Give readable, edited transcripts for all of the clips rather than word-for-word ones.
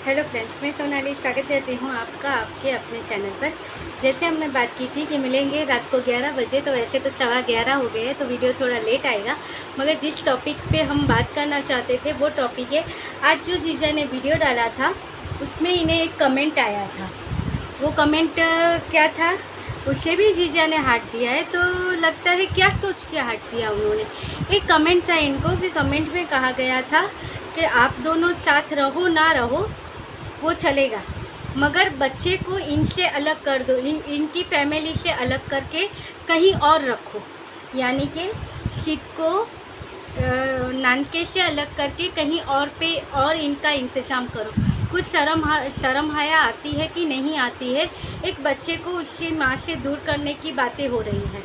Hello friends, मैं सोनाली स्वागत करती हूँ आपका आपके अपने चैनल पर। जैसे हमने बात की थी कि मिलेंगे रात को 11 बजे, तो वैसे तो 11:15 हो गए हैं, तो वीडियो थोड़ा लेट आएगा। मगर जिस टॉपिक पे हम बात करना चाहते थे वो टॉपिक है, आज जो जीजा ने वीडियो डाला था उसमें इन्हें एक कमेंट आया था। वो कमेंट क्या था, उसे भी जीजा ने हाथ दिया है। तो लगता है क्या सोच के हाथ दिया उन्होंने। एक कमेंट था इनको कि कमेंट में कहा गया था कि आप दोनों साथ रहो ना रहो वो चलेगा, मगर बच्चे को इनसे अलग कर दो, इनकी फैमिली से अलग करके कहीं और रखो। यानी कि सिद को नानके से अलग करके कहीं और पे और इनका इंतज़ाम करो। कुछ शर्म हया आती है कि नहीं आती है। एक बच्चे को उसकी माँ से दूर करने की बातें हो रही हैं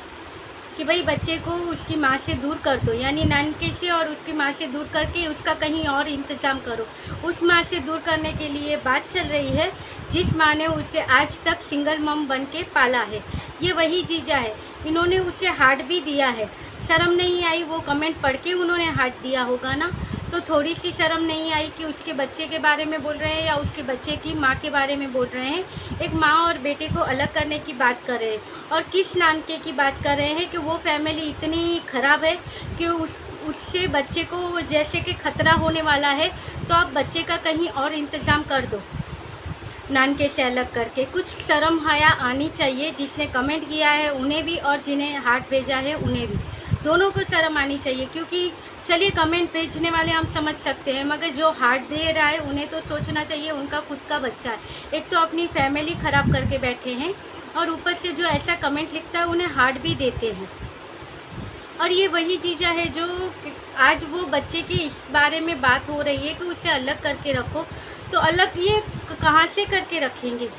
कि भाई बच्चे को उसकी माँ से दूर कर दो, यानी नानके से और उसकी माँ से दूर करके उसका कहीं और इंतज़ाम करो। उस माँ से दूर करने के लिए बात चल रही है जिस माँ ने उसे आज तक सिंगल मम बन के पाला है। ये वही जीजा है, इन्होंने उसे हार्ट भी दिया है। शर्म नहीं आई, वो कमेंट पढ़ के उन्होंने हार्ट दिया होगा ना, तो थोड़ी सी शर्म नहीं आई कि उसके बच्चे के बारे में बोल रहे हैं या उसके बच्चे की माँ के बारे में बोल रहे हैं। एक माँ और बेटे को अलग करने की बात कर रहे हैं, और किस नानके की बात कर रहे हैं कि वो फैमिली इतनी ख़राब है कि उससे बच्चे को जैसे कि ख़तरा होने वाला है, तो आप बच्चे का कहीं और इंतज़ाम कर दो नानके से अलग करके। कुछ शर्म हया आनी चाहिए। जिसने कमेंट किया है उन्हें भी और जिन्हें हार्ट भेजा है उन्हें भी, दोनों को शर्म आनी चाहिए। क्योंकि चलिए कमेंट भेजने वाले हम समझ सकते हैं, मगर जो हार्ट दे रहा है उन्हें तो सोचना चाहिए, उनका खुद का बच्चा है। एक तो अपनी फैमिली ख़राब करके बैठे हैं और ऊपर से जो ऐसा कमेंट लिखता है उन्हें हार्ट भी देते हैं। और ये वही जीजा है जो आज वो बच्चे की इस बारे में बात हो रही है कि उसे अलग करके रखो, तो अलग ये कहाँ से करके रखेंगे।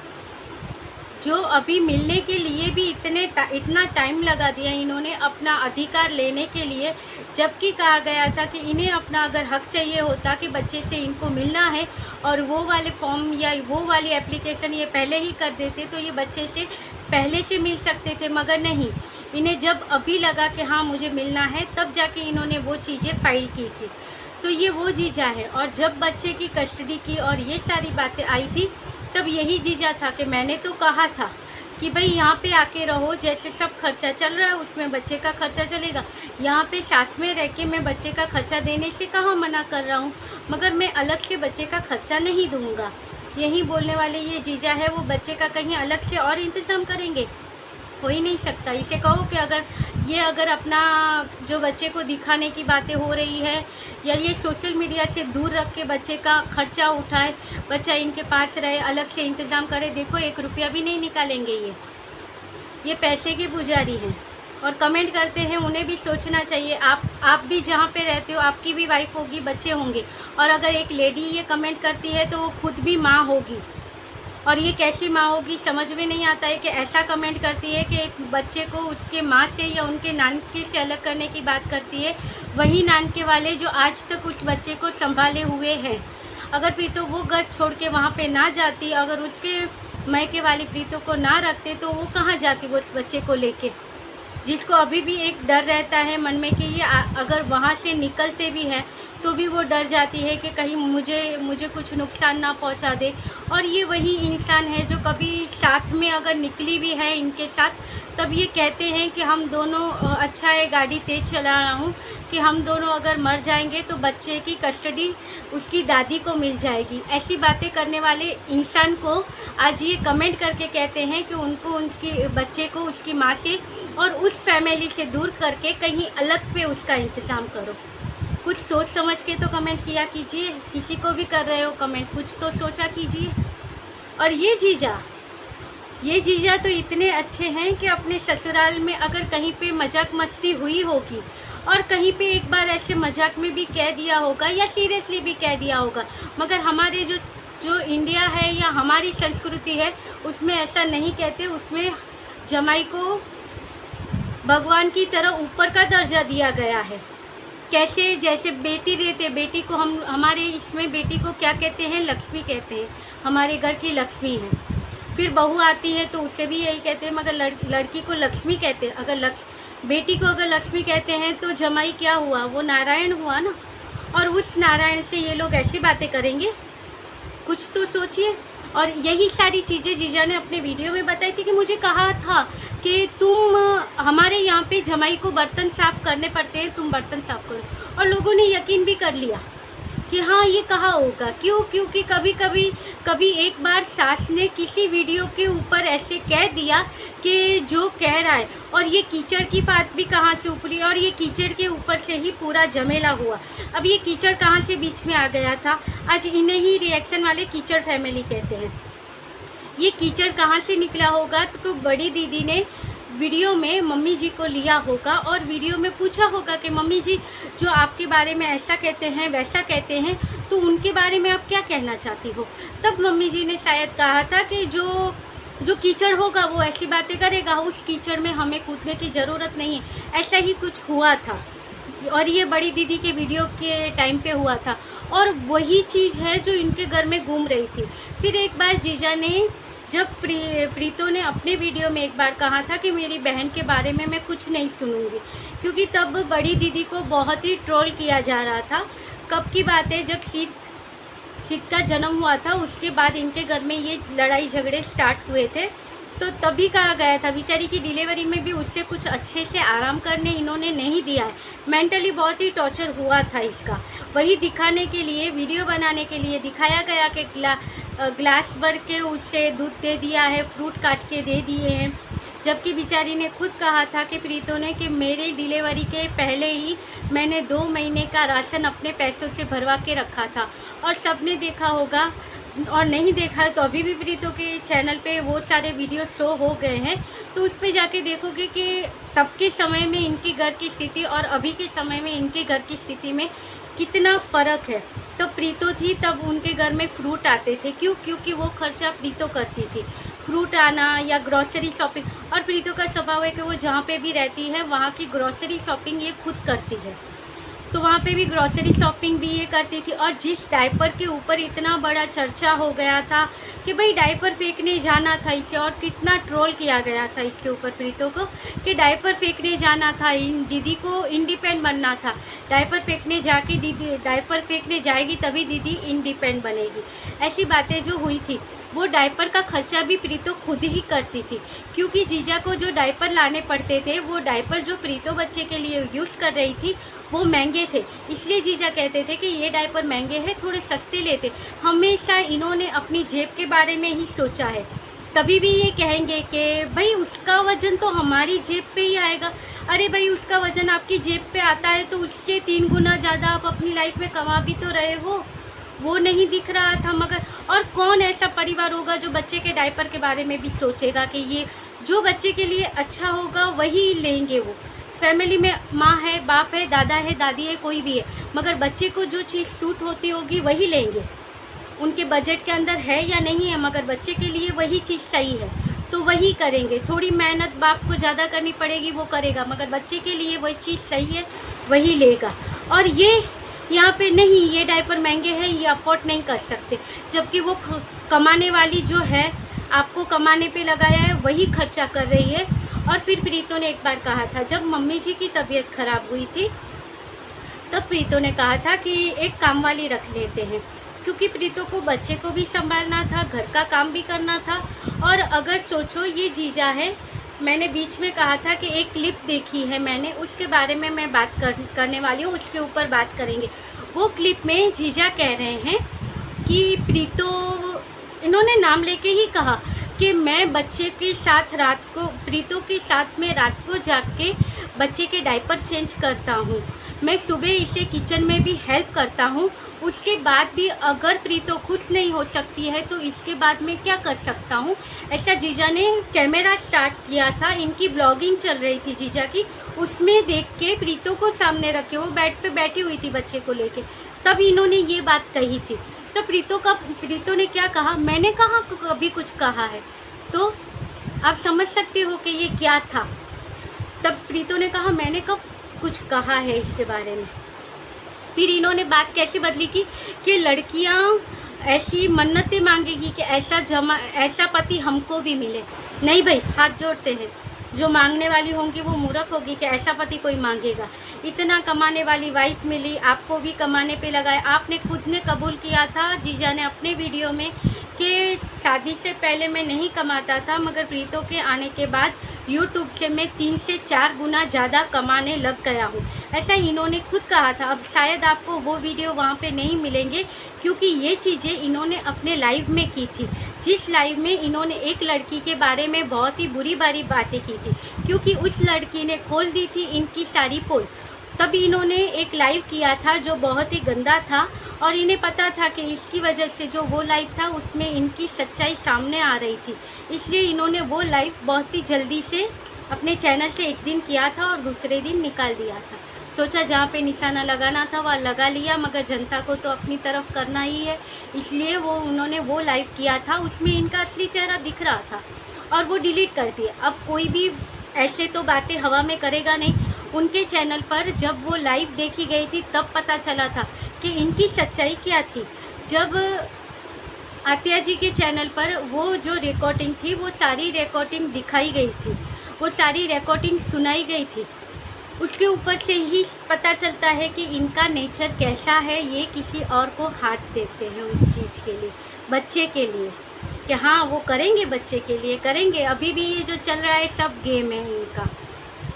जो अभी मिलने के लिए भी इतना टाइम लगा दिया इन्होंने अपना अधिकार लेने के लिए, जबकि कहा गया था कि इन्हें अपना अगर हक चाहिए होता कि बच्चे से इनको मिलना है और वो वाले फॉर्म या वो वाली एप्लीकेशन ये पहले ही कर देते तो ये बच्चे से पहले से मिल सकते थे। मगर नहीं, इन्हें जब अभी लगा कि हाँ मुझे मिलना है, तब जाके इन्होंने वो चीज़ें फाइल की थी। तो ये वो जीजा है। और जब बच्चे की कस्टडी की और ये सारी बातें आई थी, तब यही जीजा था कि मैंने तो कहा था कि भाई यहाँ पे आके रहो, जैसे सब खर्चा चल रहा है उसमें बच्चे का खर्चा चलेगा। यहाँ पे साथ में रह के मैं बच्चे का खर्चा देने से कहाँ मना कर रहा हूँ, मगर मैं अलग से बच्चे का खर्चा नहीं दूँगा। यही बोलने वाले ये जीजा है, वो बच्चे का कहीं अलग से और इंतज़ाम करेंगे? हो ही नहीं सकता। इसे कहो कि अगर अपना जो बच्चे को दिखाने की बातें हो रही है या ये सोशल मीडिया से दूर रख के बच्चे का खर्चा उठाए, बच्चा इनके पास रहे, अलग से इंतज़ाम करे, देखो 1 रुपया भी नहीं निकालेंगे। ये पैसे के पुजारी हैं। और कमेंट करते हैं उन्हें भी सोचना चाहिए। आप भी जहाँ पे रहते हो आपकी भी वाइफ होगी, बच्चे होंगे, और अगर एक लेडी ये कमेंट करती है तो वो खुद भी माँ होगी। और ये कैसी माँ होगी समझ में नहीं आता है कि ऐसा कमेंट करती है कि एक बच्चे को उसके माँ से या उनके नानके से अलग करने की बात करती है। वही नानके वाले जो आज तक उस बच्चे को संभाले हुए हैं। अगर प्रीतो वो घर छोड़ के वहाँ पे ना जाती, अगर उसके मैके वाली प्रीतो को ना रखते, तो वो कहाँ जाती वो उस बच्चे को लेके, जिसको अभी भी एक डर रहता है मन में कि ये अगर वहाँ से निकलते भी हैं तो भी वो डर जाती है कि कहीं मुझे कुछ नुकसान ना पहुँचा दे। और ये वही इंसान है जो कभी साथ में अगर निकली भी है इनके साथ, तब ये कहते हैं कि हम दोनों अच्छा है गाड़ी तेज़ चला रहा हूँ, कि हम दोनों अगर मर जाएंगे तो बच्चे की कस्टडी उसकी दादी को मिल जाएगी। ऐसी बातें करने वाले इंसान को आज ये कमेंट करके कहते हैं कि उनको उसकी बच्चे को उसकी माँ से और उस फैमिली से दूर करके कहीं अलग पे उसका इंतज़ाम करो। कुछ सोच समझ के तो कमेंट किया कीजिए। किसी को भी कर रहे हो कमेंट, कुछ तो सोचा कीजिए। और ये जीजा तो इतने अच्छे हैं कि अपने ससुराल में अगर कहीं पे मजाक मस्ती हुई होगी और कहीं पे एक बार ऐसे मजाक में भी कह दिया होगा या सीरियसली भी कह दिया होगा, मगर हमारे जो इंडिया है या हमारी संस्कृति है उसमें ऐसा नहीं कहते। उसमें जमाई को भगवान की तरह ऊपर का दर्जा दिया गया है। कैसे, जैसे बेटी रहते, बेटी को हमारे इसमें बेटी को क्या कहते हैं, लक्ष्मी कहते हैं, हमारे घर की लक्ष्मी है। फिर बहू आती है तो उसे भी यही कहते हैं, मगर लड़की को लक्ष्मी कहते हैं। अगर बेटी को अगर लक्ष्मी कहते हैं तो जमाई क्या हुआ, वो नारायण हुआ ना। और उस नारायण से ये लोग ऐसी बातें करेंगे। कुछ तो सोचिए। और यही सारी चीज़ें जीजा ने अपने वीडियो में बताई थी कि मुझे कहा था कि तुम हमारे यहाँ पे जमाई को बर्तन साफ़ करने पड़ते हैं, तुम बर्तन साफ़ करो। और लोगों ने यकीन भी कर लिया कि हाँ ये कहा होगा। क्यों? क्योंकि कभी एक बार सास ने किसी वीडियो के ऊपर ऐसे कह दिया कि जो कह रहा है, और ये कीचड़ की बात भी कहाँ से उपरी, और ये कीचड़ के ऊपर से ही पूरा झमेला हुआ। अब ये कीचड़ कहाँ से बीच में आ गया था? आज इन्हें ही रिएक्शन वाले कीचड़ फैमिली कहते हैं। ये कीचड़ कहाँ से निकला होगा? तो बड़ी दीदी ने वीडियो में मम्मी जी को लिया होगा और वीडियो में पूछा होगा कि मम्मी जी जो आपके बारे में ऐसा कहते हैं वैसा कहते हैं, तो उनके बारे में आप क्या कहना चाहती हो? तब मम्मी जी ने शायद कहा था कि जो कीचड़ होगा वो ऐसी बातें करेगा, उस कीचड़ में हमें कूदने की ज़रूरत नहीं है। ऐसा ही कुछ हुआ था और ये बड़ी दीदी के वीडियो के टाइम पे हुआ था, और वही चीज़ है जो इनके घर में घूम रही थी। फिर एक बार जीजा ने, जब प्रीतो ने अपने वीडियो में एक बार कहा था कि मेरी बहन के बारे में मैं कुछ नहीं सुनूंगी, क्योंकि तब बड़ी दीदी को बहुत ही ट्रोल किया जा रहा था। कब की बात है? जब सीत का जन्म हुआ था, उसके बाद इनके घर में ये लड़ाई झगड़े स्टार्ट हुए थे। तो तभी कहा गया था, बेचारी की डिलीवरी में भी उससे कुछ अच्छे से आराम करने इन्होंने नहीं दिया है। मेंटली बहुत ही टॉर्चर हुआ था इसका। वही दिखाने के लिए, वीडियो बनाने के लिए दिखाया गया कि ग्लास भर के उससे दूध दे दिया है, फ्रूट काट के दे दिए हैं। जबकि बेचारी ने खुद कहा था कि प्रीतो ने कि मेरे डिलीवरी के पहले ही मैंने 2 महीने का राशन अपने पैसों से भरवा के रखा था। और सबने देखा होगा, और नहीं देखा है तो अभी भी प्रीतो के चैनल पे वो सारे वीडियो शो हो गए हैं, तो उस पे जाके देखोगे कि तब के समय में इनके घर की स्थिति और अभी के समय में इनके घर की स्थिति में कितना फ़र्क है। तो प्रीतो थी तब उनके घर में फ्रूट आते थे। क्यों? क्योंकि वो खर्चा प्रीतो करती थी, फ्रूट आना या ग्रॉसरी शॉपिंग। और प्रीतो का स्वभाव है कि वो जहाँ पे भी रहती है वहाँ की ग्रॉसरी शॉपिंग ये खुद करती है, तो वहाँ पे भी ग्रॉसरी शॉपिंग भी ये करती थी। और जिस डायपर के ऊपर इतना बड़ा चर्चा हो गया था कि भाई डायपर फेंकने जाना था इसे, और कितना ट्रोल किया गया था इसके ऊपर प्रीतो को कि डायपर फेंकने जाना था, इन दीदी को इंडिपेंडेंट बनना था। डायपर फेंकने जाके दीदी डायपर फेंकने जाएगी तभी दीदी इंडिपेंडेंट बनेगी। ऐसी बातें जो हुई थी, वो डायपर का खर्चा भी प्रीतो खुद ही करती थी, क्योंकि जीजा को जो डायपर लाने पड़ते थे, वो डायपर जो प्रीतो बच्चे के लिए यूज़ कर रही थी वो महंगे थे। इसलिए जीजा कहते थे कि ये डायपर महंगे हैं, थोड़े सस्ते लेते। हमेशा इन्होंने अपनी जेब के बारे में ही सोचा है। कभी भी ये कहेंगे कि भाई उसका वज़न तो हमारी जेब पे ही आएगा। अरे भाई उसका वज़न आपकी जेब पे आता है तो उससे 3 गुना ज़्यादा आप अपनी लाइफ में कमा भी तो रहे हो, वो नहीं दिख रहा था। मगर और कौन ऐसा परिवार होगा जो बच्चे के डायपर के बारे में भी सोचेगा कि ये जो बच्चे के लिए अच्छा होगा वही लेंगे। वो फैमिली में माँ है, बाप है, दादा है, दादी है, कोई भी है, मगर बच्चे को जो चीज़ सूट होती होगी वही लेंगे। उनके बजट के अंदर है या नहीं है, मगर बच्चे के लिए वही चीज़ सही है तो वही करेंगे। थोड़ी मेहनत बाप को ज़्यादा करनी पड़ेगी, वो करेगा, मगर बच्चे के लिए वही चीज़ सही है वही लेगा। और ये यहाँ पे नहीं, ये डायपर महंगे हैं, ये अफोर्ड नहीं कर सकते, जबकि वो कमाने वाली जो है, आपको कमाने पे लगाया है, वही खर्चा कर रही है। और फिर प्रीतो ने एक बार कहा था, जब मम्मी जी की तबीयत ख़राब हुई थी तब प्रीतो ने कहा था कि एक काम वाली रख लेते हैं, क्योंकि प्रीतो को बच्चे को भी संभालना था, घर का काम भी करना था। और अगर सोचो, ये जीजा है, मैंने बीच में कहा था कि एक क्लिप देखी है मैंने, उसके बारे में मैं बात करने वाली हूँ, उसके ऊपर बात करेंगे। वो क्लिप में जीजा कह रहे हैं कि प्रीतो, इन्होंने नाम लेके ही कहा कि मैं बच्चे के साथ रात को, प्रीतो के साथ में रात को जाग के बच्चे के डायपर चेंज करता हूँ, मैं सुबह इसे किचन में भी हेल्प करता हूँ। उसके बाद भी अगर प्रीतो खुश नहीं हो सकती है तो इसके बाद मैं क्या कर सकता हूँ। ऐसा जीजा ने कैमरा स्टार्ट किया था, इनकी ब्लॉगिंग चल रही थी जीजा की, उसमें देख के प्रीतो को सामने रखे, वो बेड पे बैठी हुई थी बच्चे को लेके, तब इन्होंने ये बात कही थी। तो प्रीतो ने क्या कहा, मैंने कहा कभी कुछ कहा है, तो आप समझ सकते हो कि ये क्या था। तब प्रीतो ने कहा मैंने कब कुछ कहा है इसके बारे में। फिर इन्होंने बात कैसे बदली की कि लड़कियां ऐसी मन्नतें मांगेगी कि ऐसा पति हमको भी मिले। नहीं भाई, हाथ जोड़ते हैं, जो मांगने वाली होंगी वो मूर्ख होगी कि ऐसा पति कोई मांगेगा। इतना कमाने वाली वाइफ मिली, आपको भी कमाने पे लगाए। आपने खुद ने कबूल किया था, जीजा ने अपने वीडियो में, कि शादी से पहले मैं नहीं कमाता था, मगर प्रीतो के आने के बाद यूट्यूब से मैं 3 से 4 गुना ज़्यादा कमाने लग गया हूँ। ऐसा इन्होंने खुद कहा था। अब शायद आपको वो वीडियो वहाँ पे नहीं मिलेंगे, क्योंकि ये चीज़ें इन्होंने अपने लाइव में की थी, जिस लाइव में इन्होंने एक लड़की के बारे में बहुत ही बुरी भरी बातें की थी, क्योंकि उस लड़की ने खोल दी थी इनकी सारी पोल। तब इन्होंने एक लाइव किया था जो बहुत ही गंदा था, और इन्हें पता था कि इसकी वजह से जो वो लाइव था उसमें इनकी सच्चाई सामने आ रही थी, इसलिए इन्होंने वो लाइव बहुत ही जल्दी से अपने चैनल से एक दिन किया था और दूसरे दिन निकाल दिया था। सोचा जहाँ पे निशाना लगाना था वहाँ लगा लिया, मगर जनता को तो अपनी तरफ करना ही है, इसलिए उन्होंने वो लाइव किया था। उसमें इनका असली चेहरा दिख रहा था और वो डिलीट कर दिया। अब कोई भी ऐसे तो बातें हवा में करेगा नहीं। उनके चैनल पर जब वो लाइव देखी गई थी तब पता चला था कि इनकी सच्चाई क्या थी। जब आत्या जी के चैनल पर वो जो रिकॉर्डिंग थी वो सारी रिकॉर्डिंग दिखाई गई थी, वो सारी रिकॉर्डिंग सुनाई गई थी, उसके ऊपर से ही पता चलता है कि इनका नेचर कैसा है। ये किसी और को हाथ देते हैं उस चीज़ के लिए, बच्चे के लिए, कि हाँ वो करेंगे, बच्चे के लिए करेंगे। अभी भी ये जो चल रहा है सब गेम है इनका,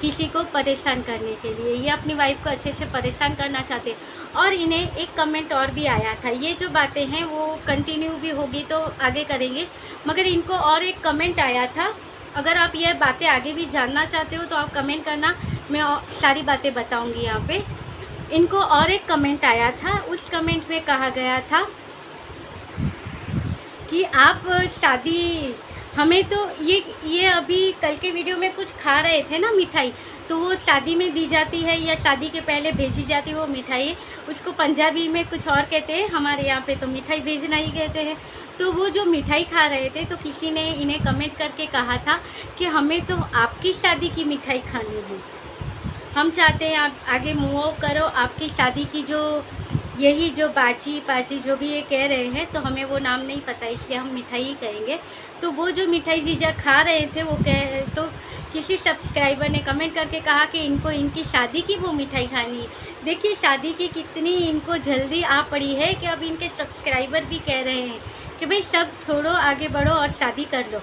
किसी को परेशान करने के लिए। ये अपनी वाइफ को अच्छे से परेशान करना चाहते हैं। और इन्हें एक कमेंट और भी आया था, ये जो बातें हैं वो कंटिन्यू भी होगी तो आगे करेंगे, मगर इनको और एक कमेंट आया था। अगर आप ये बातें आगे भी जानना चाहते हो तो आप कमेंट करना, मैं सारी बातें बताऊंगी यहाँ पे। इनको और एक कमेंट आया था, उस कमेंट में कहा गया था कि आप शादी, हमें तो ये अभी कल के वीडियो में कुछ खा रहे थे ना मिठाई, तो वो शादी में दी जाती है या शादी के पहले भेजी जाती है वो मिठाई, उसको पंजाबी में कुछ और कहते हैं, हमारे यहाँ पे तो मिठाई भेजना ही कहते हैं। तो वो जो मिठाई खा रहे थे तो किसी ने इन्हें कमेंट करके कहा था कि हमें तो आपकी शादी की मिठाई खानी है, हम चाहते हैं आप आगे मूव करो, आपकी शादी की जो यही जो बाची पाची जो भी ये कह रहे हैं, तो हमें वो नाम नहीं पता, इसलिए हम मिठाई ही कहेंगे। तो वो जो मिठाई जीजा खा रहे थे वो तो किसी सब्सक्राइबर ने कमेंट करके कहा कि इनको इनकी शादी की वो मिठाई खानी है। देखिए शादी की कितनी इनको जल्दी आ पड़ी है कि अब इनके सब्सक्राइबर भी कह रहे हैं कि भाई सब छोड़ो, आगे बढ़ो और शादी कर लो।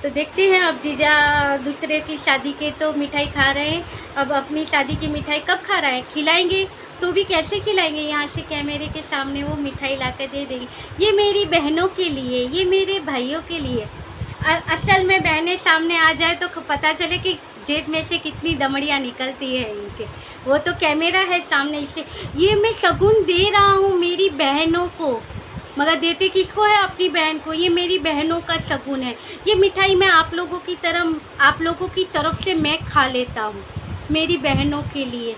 तो देखते हैं अब जीजा दूसरे की शादी के तो मिठाई खा रहे हैं, अब अपनी शादी की मिठाई कब खा रहे हैं, खिलाएंगे तो भी कैसे खिलाएंगे, यहाँ से कैमरे के सामने वो मिठाई ला कर दे देंगे। ये मेरी बहनों के लिए, ये मेरे भाइयों के लिए। असल में बहनें सामने आ जाए तो पता चले कि जेब में से कितनी दमड़ियाँ निकलती है इनके, वो तो कैमरा है सामने, इससे ये मैं शगुन दे रहा हूँ मेरी बहनों को, मगर देते किसको है, अपनी बहन को। ये मेरी बहनों का शगुन है, ये मिठाई मैं आप लोगों की तरफ से मैं खा लेता हूँ मेरी बहनों के लिए।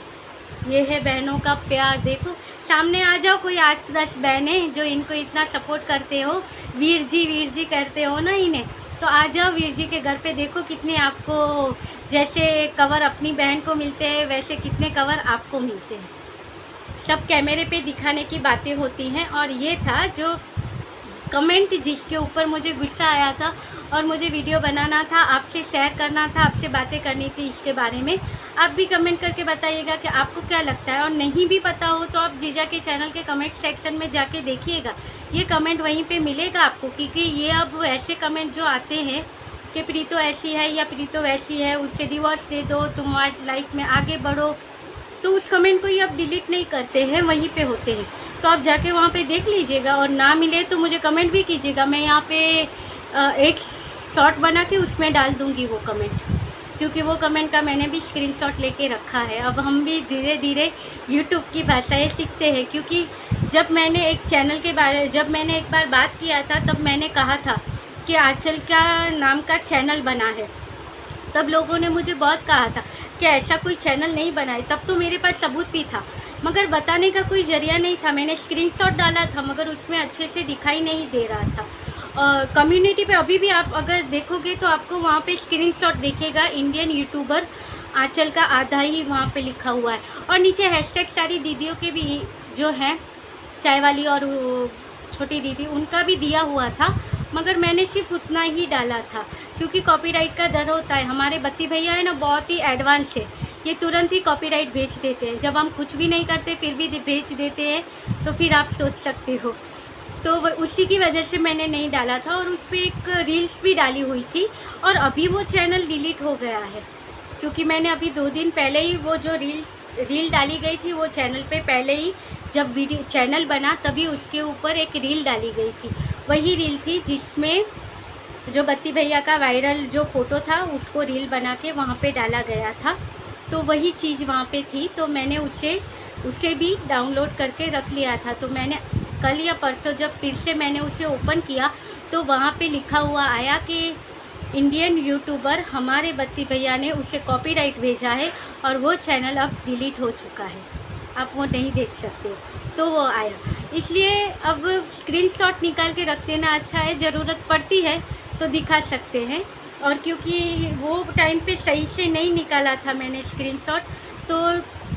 ये है बहनों का प्यार। देखो सामने आ जाओ, कोई 8-10 बहनें जो इनको इतना सपोर्ट करते हो, वीर जी करते हो ना इन्हें, तो आ जाओ वीर जी के घर पे। देखो कितने आपको, जैसे कवर अपनी बहन को मिलते हैं वैसे कितने कवर आपको मिलते हैं। सब कैमरे पे दिखाने की बातें होती हैं। और ये था जो कमेंट जिसके ऊपर मुझे गुस्सा आया था और मुझे वीडियो बनाना था, आपसे शेयर करना था, आपसे बातें करनी थी इसके बारे में। आप भी कमेंट करके बताइएगा कि आपको क्या लगता है, और नहीं भी पता हो तो आप जीजा के चैनल के कमेंट सेक्शन में जाके देखिएगा, ये कमेंट वहीं पे मिलेगा आपको। क्योंकि ये अब ऐसे कमेंट जो आते हैं कि प्रीतो ऐसी है या प्रीतो वैसी है, उससे डिवोर्स दे दो, तुम्हारी लाइफ में आगे बढ़ो, तो उस कमेंट को ये अब डिलीट नहीं करते हैं, वहीं पे होते हैं। तो आप जाके वहाँ पे देख लीजिएगा, और ना मिले तो मुझे कमेंट भी कीजिएगा। मैं यहाँ पे एक शॉर्ट बना के उसमें डाल दूँगी वो कमेंट, क्योंकि वो कमेंट का मैंने भी स्क्रीनशॉट लेके रखा है। अब हम भी धीरे धीरे यूट्यूब की भाषाएँ सीखते हैं, क्योंकि जब मैंने एक बार बात किया था तब मैंने कहा था कि आंचल का नाम का चैनल बना है, तब लोगों ने मुझे बहुत कहा था कि ऐसा कोई चैनल नहीं बनाए। तब तो मेरे पास सबूत भी था, मगर बताने का कोई ज़रिया नहीं था। मैंने स्क्रीनशॉट डाला था मगर उसमें अच्छे से दिखाई नहीं दे रहा था। कम्युनिटी पे अभी भी आप अगर देखोगे तो आपको वहाँ पे स्क्रीनशॉट दिखेगा, इंडियन यूट्यूबर आंचल का आधा ही वहाँ पे लिखा हुआ है। और नीचे हैशटैग सारी दीदियों के भी जो हैं, चाय वाली और छोटी दीदी, उनका भी दिया हुआ था। मगर मैंने सिर्फ उतना ही डाला था, क्योंकि कॉपीराइट का डर होता है। हमारे बत्ती भैया है ना, बहुत ही एडवांस है, ये तुरंत ही कॉपीराइट भेज देते हैं। जब हम कुछ भी नहीं करते फिर भी भेज देते हैं, तो फिर आप सोच सकते हो। तो उसी की वजह से मैंने नहीं डाला था, और उस पर एक रील्स भी डाली हुई थी, और अभी वो चैनल डिलीट हो गया है, क्योंकि मैंने अभी 2 दिन पहले ही वो जो रील डाली गई थी, वो चैनल पे पहले ही जब वीडियो चैनल बना तभी उसके ऊपर एक रील डाली गई थी। वही रील थी जिसमें जो बत्ती भैया का वायरल जो फ़ोटो था उसको रील बना के वहाँ पे डाला गया था। तो वही चीज़ वहाँ पे थी, तो मैंने उसे भी डाउनलोड करके रख लिया था। तो मैंने कल या परसों जब फिर से मैंने उसे ओपन किया, तो वहाँ पे लिखा हुआ आया कि इंडियन यूट्यूबर हमारे बत्ती भैया ने उसे कॉपीराइट भेजा है, और वो चैनल अब डिलीट हो चुका है, आप वो नहीं देख सकते हो। तो वो आया, इसलिए अब स्क्रीनशॉट निकाल के रख देना अच्छा है, ज़रूरत पड़ती है तो दिखा सकते हैं। और क्योंकि वो टाइम पे सही से नहीं निकाला था मैंने स्क्रीनशॉट, तो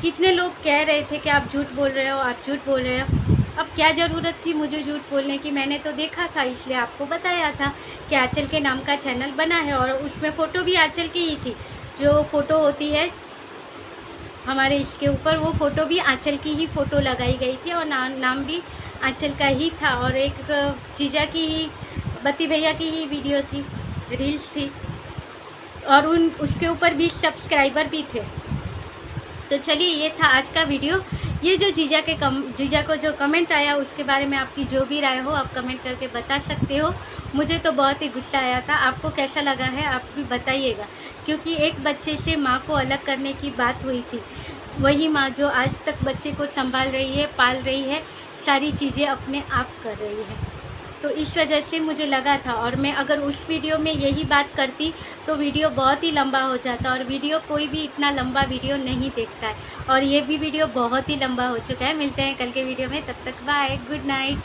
कितने लोग कह रहे थे कि आप झूठ बोल रहे हो, आप झूठ बोल रहे हो। अब क्या ज़रूरत थी मुझे झूठ बोलने की, मैंने तो देखा था, इसलिए आपको बताया था कि आंचल के नाम का चैनल बना है, और उसमें फ़ोटो भी आंचल की ही थी। जो फ़ोटो होती है हमारे इसके ऊपर, वो फ़ोटो भी आंचल की ही फ़ोटो लगाई गई थी, और नाम भी आंचल का ही था, और एक जीजा की ही, बत्ती भैया की ही वीडियो थी, रील्स थी, और उसके ऊपर 20 सब्सक्राइबर भी थे। तो चलिए, ये था आज का वीडियो। ये जो जीजा को जो कमेंट आया, उसके बारे में आपकी जो भी राय हो आप कमेंट करके बता सकते हो। मुझे तो बहुत ही गुस्सा आया था, आपको कैसा लगा है आप भी बताइएगा, क्योंकि एक बच्चे से माँ को अलग करने की बात हुई थी, वही माँ जो आज तक बच्चे को संभाल रही है, पाल रही है, सारी चीज़ें अपने आप कर रही है। तो इस वजह से मुझे लगा था, और मैं अगर उस वीडियो में यही बात करती तो वीडियो बहुत ही लंबा हो जाता, और वीडियो कोई भी इतना लंबा वीडियो नहीं देखता है, और ये भी वीडियो बहुत ही लंबा हो चुका है। मिलते हैं कल के वीडियो में, तब तक बाय, गुड नाइट।